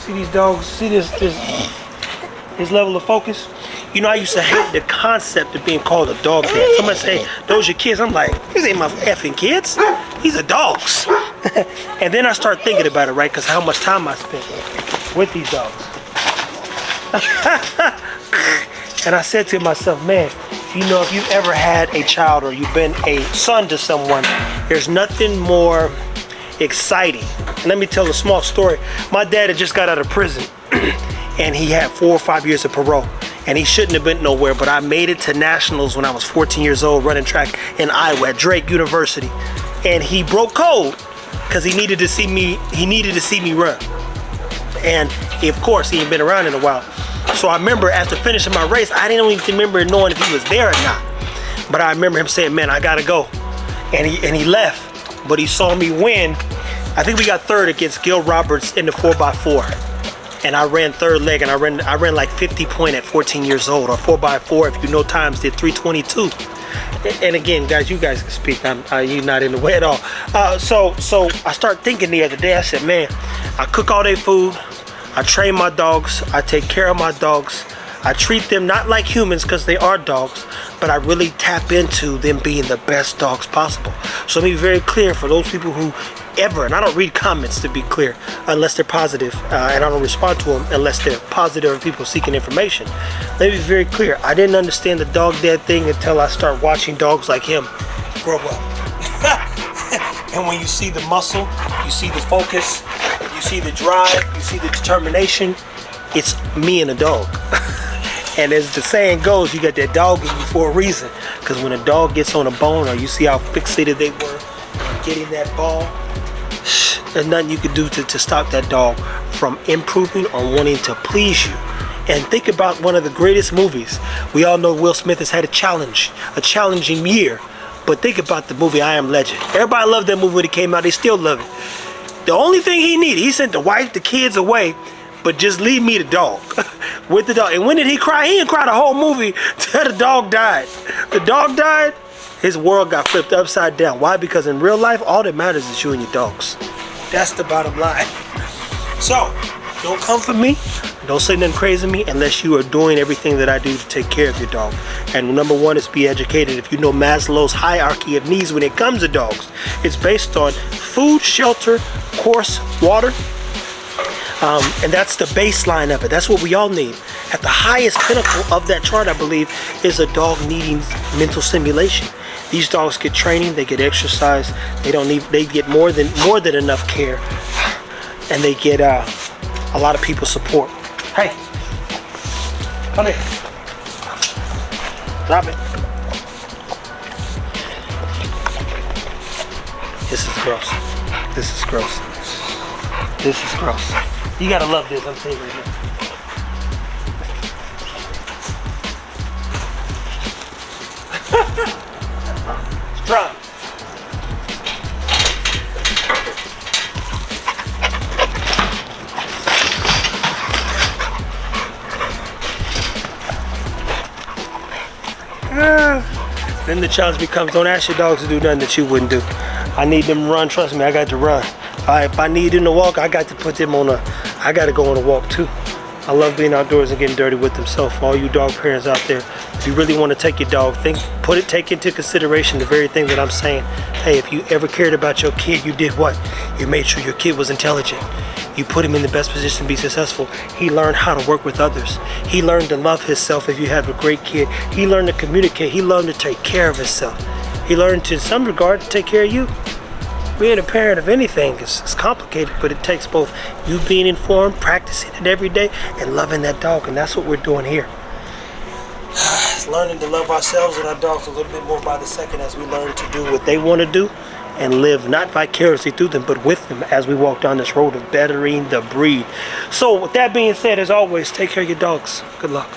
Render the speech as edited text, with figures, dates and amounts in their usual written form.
See these dogs? See this level of focus? You know, I used to hate the concept of being called a dog dad. Somebody say, those your kids. I'm like, these ain't my effing kids. These are dogs. And then I start thinking about it, right? Because how much time I spent with these dogs. And I said to myself, man, you know, if you've ever had a child or you've been a son to someone, there's nothing more exciting. And let me tell a small story. My dad had just got out of prison and he had 4 or 5 years of parole. And he shouldn't have been nowhere, but I made it to nationals when I was 14 years old, running track in Iowa at Drake University. And he broke code because he needed to see me run. And of course, he ain't been around in a while. So I remember after finishing my race, I didn't even remember knowing if he was there or not. But I remember him saying, man, I gotta go. And he left, but he saw me win. I think we got third against Gil Roberts in the 4x4. And I ran third leg, and I ran like 50 point at 14 years old, or 4x4, if you know times, did 322. And again, guys, you guys can speak. You're not in the way at all. So I started thinking the other day. I said, man, I cook all their food. I train my dogs. I take care of my dogs. I treat them not like humans because they are dogs, but I really tap into them being the best dogs possible. So let me be very clear for those people who ever, and I don't read comments to be clear unless they're positive, and I don't respond to them unless they're positive or people seeking information. Let me be very clear. I didn't understand the dog dad thing until I start watching dogs like him grow up. And when you see the muscle, you see the focus, you see the drive, you see the determination, it's me and a dog. And as the saying goes, you got that dog in you for a reason. Because when a dog gets on a bone, or you see how fixated they were on getting that ball, there's nothing you can do to stop that dog from improving or wanting to please you. And think about one of the greatest movies. We all know Will Smith has had a challenging year. But think about the movie I Am Legend. Everybody loved that movie when it came out. They still love it. The only thing he needed, he sent the wife, the kids away, but just leave me the dog. With the dog. And when did he cry? He didn't cry the whole movie till the dog died. The dog died, his world got flipped upside down. Why? Because in real life, all that matters is you and your dogs. That's the bottom line. So, don't come for me. Don't say nothing crazy to me unless you are doing everything that I do to take care of your dog. And number one is be educated. If you know Maslow's hierarchy of needs when it comes to dogs, it's based on food, shelter, course, water. And that's the baseline of it. That's what we all need. At the highest pinnacle of that chart, I believe, is a dog needing mental stimulation. These dogs get training, they get exercise, they get more than enough care, and they get a lot of people's support. Hey, come here. Drop it. This is gross. This is gross. This is gross. You gotta love this, I'm telling you right now. It's dry. Then the challenge becomes, don't ask your dogs to do nothing that you wouldn't do. I need them to run, trust me, I got to run. If I need them to walk, I got to put them on I got to go on a walk too. I love being outdoors and getting dirty with them. So for all you dog parents out there, if you really want to take your dog, take into consideration the very thing that I'm saying. Hey, if you ever cared about your kid, you did what? You made sure your kid was intelligent. You put him in the best position to be successful. He learned how to work with others. He learned to love himself. If you have a great kid, he learned to communicate. He learned to take care of himself. He learned to, in some regard, to take care of you. Being a parent of anything is complicated, but it takes both you being informed, practicing it every day, and loving that dog, and that's what we're doing here. It's learning to love ourselves and our dogs a little bit more by the second as we learn to do what they want to do and live not vicariously through them, but with them as we walk down this road of bettering the breed. So with that being said, as always, take care of your dogs. Good luck.